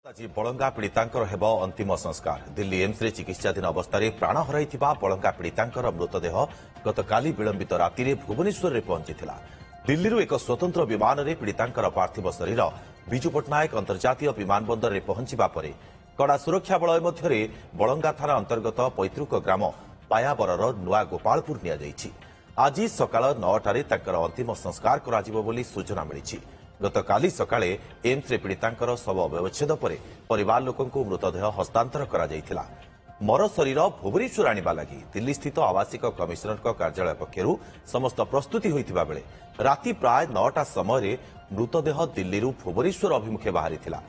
आज बलंगा पीड़ितांकर हेब अंतिम संस्कार। दिल्ली एम्स रे चिकित्साधीन अवस्था प्राण हराइथिबा बलंगा पीड़ितांकर मृतदेह गतकाली विलंबित राति भुवनेश्वर रे पहुंचीथिला। दिल्ली एक स्वतंत्र विमान रे पीड़ितांकर पार्थिव शरीर विजु पट्टनायक अंतर्जातीय विमानबंदर रे पहुंचीबा परे कड़ा सुरक्षा बलय मध्यरे बलंगा थाना अंतर्गत पैतृक ग्राम पायाबरर नुआ गोपालपुर निया जाइछि। आज सकाळ 9टारे तांकर अंतिम संस्कार कराजिबो बोली सूचना मिलिछि। गतकाली सकाळे एम्स रे पीड़ितांकर शव व्यवच्छेद परे परिवार लोकंकु मृतदेह हस्तांतर करा जाइथिला। मर शरीर भुवनेश्वर आनिबा लागि दिल्ली स्थित आवासिक कमिशनर कार्यालय पक्षरु समस्त प्रस्तुति होइतिबा बेले राति प्राय 9टा समय मृतदेह दिल्ली भुवनेश्वर अभिमुखे बाहरिथिला।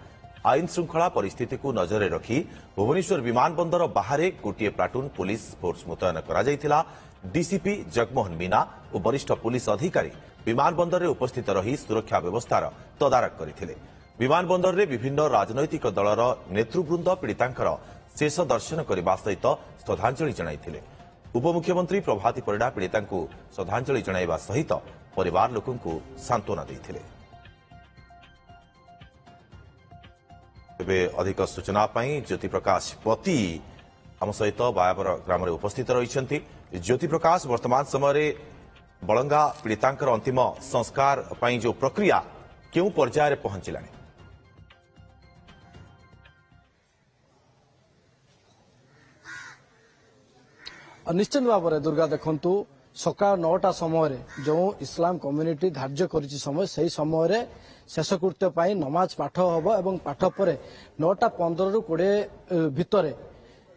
आईन श्रृंखला परिस्थिति को नजर रखी भुवनेश्वर विमानबंदर बाहर गोटे प्लाटून पुलिस फोर्स मुतयन करा जाइथिला। डीसीपी जगमोहन मीना और वरिष्ठ पुलिस अधिकारी विमानबंदर में उपस्थित रही सुरक्षा व्यवस्थार तदारख करथिले। विमानबंदर में विभिन्न राजनैतिक दलर नेतृवृंद पीड़ितांकर शेष दर्शन करने सहित श्रद्धांजलि जणाइथिले। उपमुख्यमंत्री प्रभाती परिडा पीड़ितांकु श्रद्धांजलि जणाइबा सहित परिवार लोकंकु सांत्वना दैथिले। अधिक सूचना ज्योति प्रकाश पति आम सहित बायाबर ग्राम में उपस्थित रही। ज्योति प्रकाश, वर्तमान समय बलंगा पीड़ितांकर अंतिम संस्कार जो प्रक्रिया क्यों पर्यायर पहुंचला? निश्चित भाव में दुर्गा देखु सका 9टा समय जो इस्लाम कम्युनिटी धार्य कर समय से समय शेषकृत्य नमाज पाठ हम और पाठ पर 9टा 15 ରୁ 20 भितर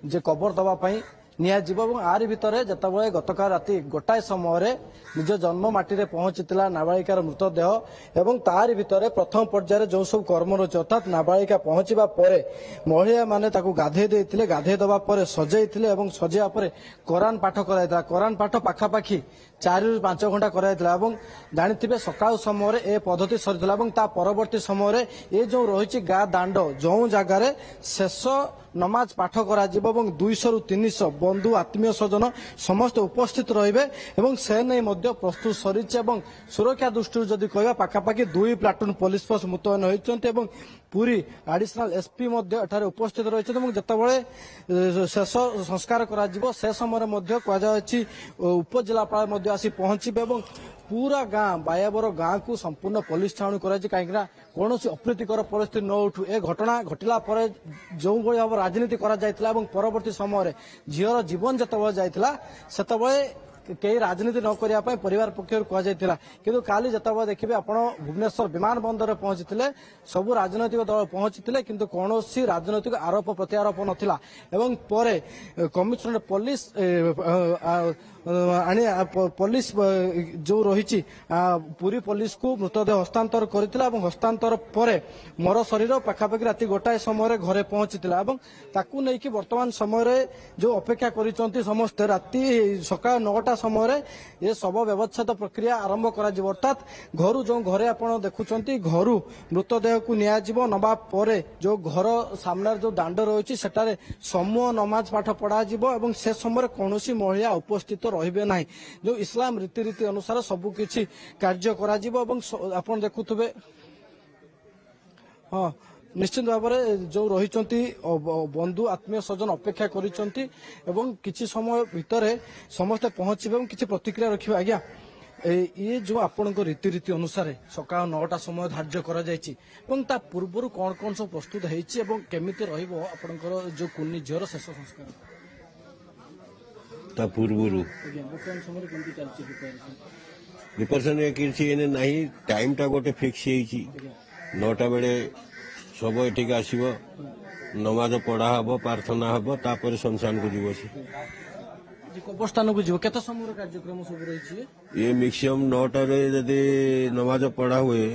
जे कबर दवाई नियाजिबो। आरि भितर जतबे गतकाल राति गोटाए समय निज जन्म माटी रे पहुंचीला नाबालिकार मृतदेह एवं तारि भितर प्रथम पर्यायर जो सब कर्म रही अर्थात नाबालिका पहुंचवा पर महिला माने ताकू गाधे देइथिले। गाधे दबा पर सजाइथिले एवं सजाइबा पर कुरान पाठ कराइथिला। कुरान पाठ पाखापाखि 4 ରୁ 5 घंटा कराइथिला एवं जानिथिबे सकाळ समय ए पद्धति सरिथिला एवं ता परवर्ती समय ए जो रहिछि गा दांड जो जगह रे शेष नमाज पाठ करा जिवो एवं 200 ରୁ 300 बंधु आत्मीय स्वजन समस्त उपस्थित रहिबे एवं से नै मध्य प्रस्तुत सरिछि एवं सुरक्षा दृष्टि जदि कहबा पाखापाखि 2 प्लाटून पुलिस फोर्स मुतयन होइछन्ते एवं पूरी एडिशनल एसपी मध्य एठारे उपस्थित रहिछन्ते एवं जतबेले शेष संस्कार करा जिवो से समय मध्य कहजाछि उपजिल्लापाल मध्य आसी पहुंचिबे एवं पूरा गाँ बायाबर गाँ को संपूर्ण पुलिस छाउनी कराइछि काहेकि कौन अप्रीतिकर परिस्थिति न उठू। ए घटना घटिला पर जो भाव राजनीति करा जायतिला एवं परवर्ती समय झीर जीवन जतबे जायतिला सेतबे कई राजनीति न करिया पय परिवार पक्षर कह जायतिला। किंतु काली जतबे देखिबे आपण भुवनेश्वर विमानबंदर रे पहुंचीथिले सबु राजनैतिक दल पहुंचीथिले किंतु कौनसी राजनैतिक आरोप प्रत्यारोप नथिला एवं परे कमिशनर पुलिस पुलिस जो रही पूरी पुलिस को मृतदेह हस्तांतर करथिला एवं हस्तांतर परे मर शरीर पाखापाखि राति गोटाए समय घरे पहुंचीथिला एवं ताकू नहीं कि वर्तमान समय जो अपेक्षा करिसंती समस्त राति सकाळ 9टा समय ये सब व्यवच्छेद प्रक्रिया आरंभ करा जिवो। अर्थात घर जो घरे आपण देखुचंती घर मृतदेह को निया जिवो नबा परे जो घर सामने जो दांड रही सेटारे समूह नमाज पाठ पढ़ा जिवो एवं से समय कौनसी महिला उपस्थित रहिबे नाही। जो इस्लाम रीति अनुसार सबु किछि कार्य करा जिवो एवं आपण देखुथबे हाँ निश्चित भाव में जो रही बंधु आत्मीय स्वजन अपेक्षा करिसंती एवं किछि समय भितर समस्त पहुंचबे एवं किछि प्रतिक्रिया रखिबे। आज्ञा ये जो आपण रीति अनुसार सकाळ 9टा समय धार्य करा जायछि एवं ता पूर्वरु कोन कोन सब प्रस्तुत हेछि एवं केमिति रहिबो आपणकर जो कुन्नी झियर शेष संस्कार ता पूर्वरु प्रिपरेशन किछि एने नाही टाइम टा गोटे फिक्स हेछि 9टा बेले सब एठिक आसीबो नमाज पढ़ा हबो प्रार्थना हबो तापर शमशान को जीवो कब्रस्तान को जीवो केते समय कार्यक्रम सब रहिछि ये मैक्सिमम 9टा रे यदि नमाज पढ़ा हुए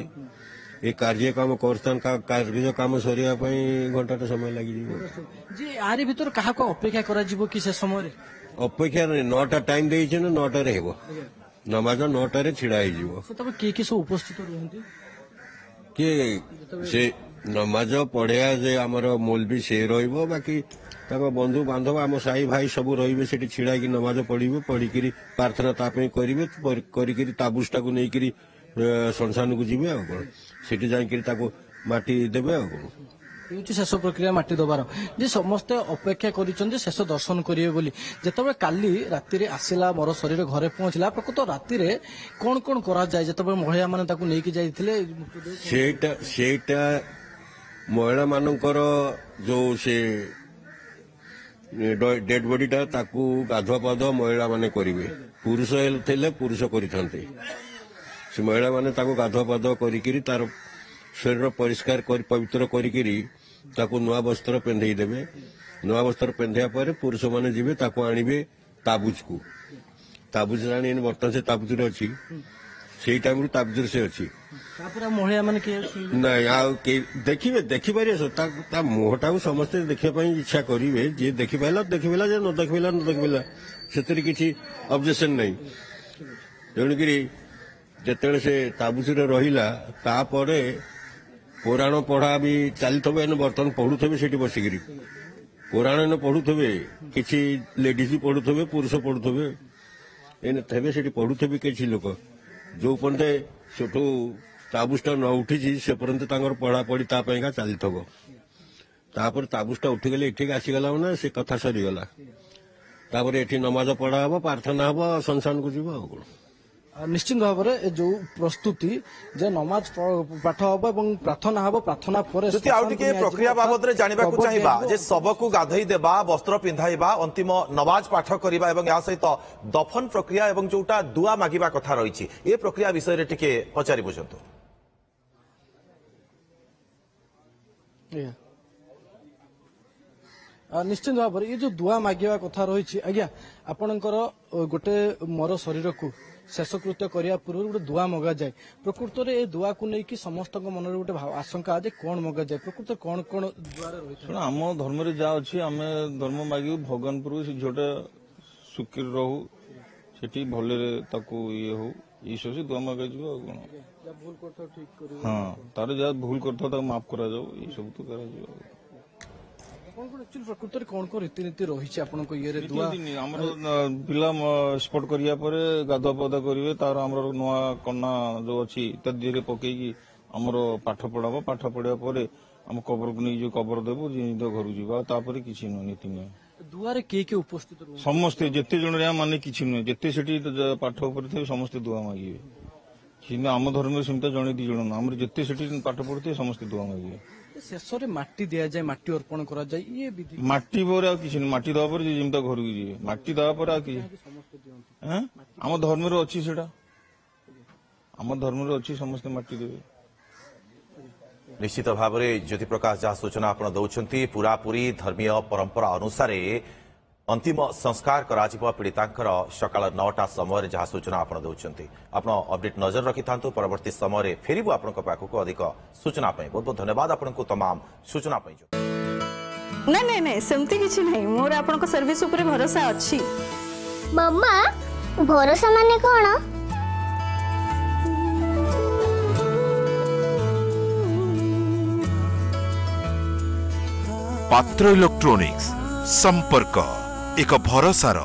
ये कार्यक्रम करतन का कार्य काम सरिया पई घंटा तो समय लागि जीवो जी। आरि भीतर काहा को अपेक्षा करा जीवो कि से समय रे अपेक्षा 9टा टाइम देइछ न 9टा रे हेबो नमाज 9टा रे छिड़ा हे जीवो से तब के सब उपस्थित रहंती के से नमाज पढ़िया जे आमर मौलवी से रहिबो बाकी ताको बंधु बांधव आम साई भाई सब रहिबे सेठी छिड़ा कि नमाज पढ़िबे पढ़िकरी प्रार्थना तापे करिवे करिकरी ताबुसटा को नै करी शमशान को जीवे आ कोन सेठी जाई करी ताको माटी देबे आ कोन ये शेष प्रक्रिया माटी दबार जे समस्ते अपेक्षा कर शेष दर्शन करेंगे बोली जिते काली राति आसला मोर शरीर घरे पहुंचला प्रकृत राति कौन कौन करा जाए जिते महिला मैंने नहीं सेटा महिला मानकर जो से डेड बॉडीटा ताकू गाधुआ पाधुआ महिला माने करिवे पुरुष थे पुरुष करिथांते से महिला माने ताकू गाधुआ पाधुआ करिकिरी तार शरीर परिष्कार पवित्र करिकिरी ताकू नुआ वस्त्र पेंधे देवे नुआ वस्त्र पेंधा पर पुरुष माने जिवे ताकू आनिबे ताबुज को ताबुज रानी बर्तमान से ताबुज रे अछि सेई टाइम रे ताबुज से अछि महिला माने नहीं आ देखिए देखिपारे ता मुहटा को समस्ते देखा इच्छा करेंगे जी देखिपाला देखिपाला जे न देखिपाला न देखिपाला से किसी ऑब्जेक्शन नहीं तेणुक जिते से ताबुज रहा तापर पुराण पढ़ा भी चली बर्तमान पढ़ुवे से बसिकी पुराण पढ़ुवे किसी लेडीज भी पढ़ुवे पुरुष पढ़ुवे एने थे से पढ़ुवे किसी लोक जो पर्यंत सेठू ताबुजटा न उठी से पर्यंत पढ़ापढ़ी तापाइका चली तापर ताबुजटा उठीगले एठिक आसीगला ना से कथा सरीगला तापर एठी नमाज पढ़ा हम प्रार्थना हम संसान को जीव निश्चित भाव में जो प्रस्तुति जे नमाज पाठ हम प्रार्थना हम प्रार्थना पर प्रक्रिया बाबद जानवा चाहिए जे सबको गाधई देवा वस्त्र पिंधाइबा अंतिम नमाज पाठ करवा या सहित दफन प्रक्रिया एवं जोटा दुआ मागिबा कथा रही ए प्रक्रिया विषय रे टिके पचारि बुझंतु। निश्चित भाव में ये जो दुआ मागिबा कथा रही आज्ञा आपणकर गोटे मोर शरीर को शेषकृत्य करने पूर्व गोटे दुआ मगा जाए प्रकृत में ये दुआ को लेकिन समस्त मन में गोटे आशंका जे कौन मगा जाए प्रकृत कौन कौन दुआ रही आम धर्म जहाँ अच्छी आम धर्म मागिबू भगवान पूर्व से झीटा सुखी रहू से भल ये हो ये सब से दुआ मगा हाँ तार जहाँ भूल कर माफ करा ये सब तो करा प्रकृत कौन कौन रीतिनीति रही पिला स्पॉट करिया परे गाधुआ पाधुआ करेंगे तार आम नुआ कन्या जो अच्छी धीरे पकईकी आमर पाठ पढ़ाब पाठ पढ़ा पर आम कबर को नहीं कबर देवु घर जापर किसी नुह नीति नुहे दुआरे किए उपस्थित समस्ते जिते जन माने किसी नुहे जिते से पाठ थे समस्ते दुआ मागिबे आम धर्म सेमता जड़े दी जन आम जिते से पाठ पढ़ुथे समस्ते दुआ मागिबे शेष माटी दि जाए माटी अर्पण करा जाए ये विधि माटी पर किसी माटी दवा पर जमीता घर को जी माटी दवा पर आम धर्म अच्छी से आम धर्म अच्छी समस्ते माटी देवे निश्चित भाव में ज्योति प्रकाश जहाँ सूचना आप दौरान पूरापूरी धर्मीय परंपरा अनुसार अंतिम संस्कार करा पीड़ितांकर सकाळ 9टा समय जहाँ सूचना आप दौरान आप अपडेट नजर रखि था परवर्ती समय फेरबू आपण पाखक अधिक सूचना बहुत बहुत धन्यवाद आपको तमाम सूचना नहीं नहीं नहीं सेमती किछि नहीं मोर आपन को सर्विस ऊपर भरोसा अछि मम्मा भरोसा माने कोन पात्र इलेक्ट्रॉनिक्स संपर्क एक भरोसार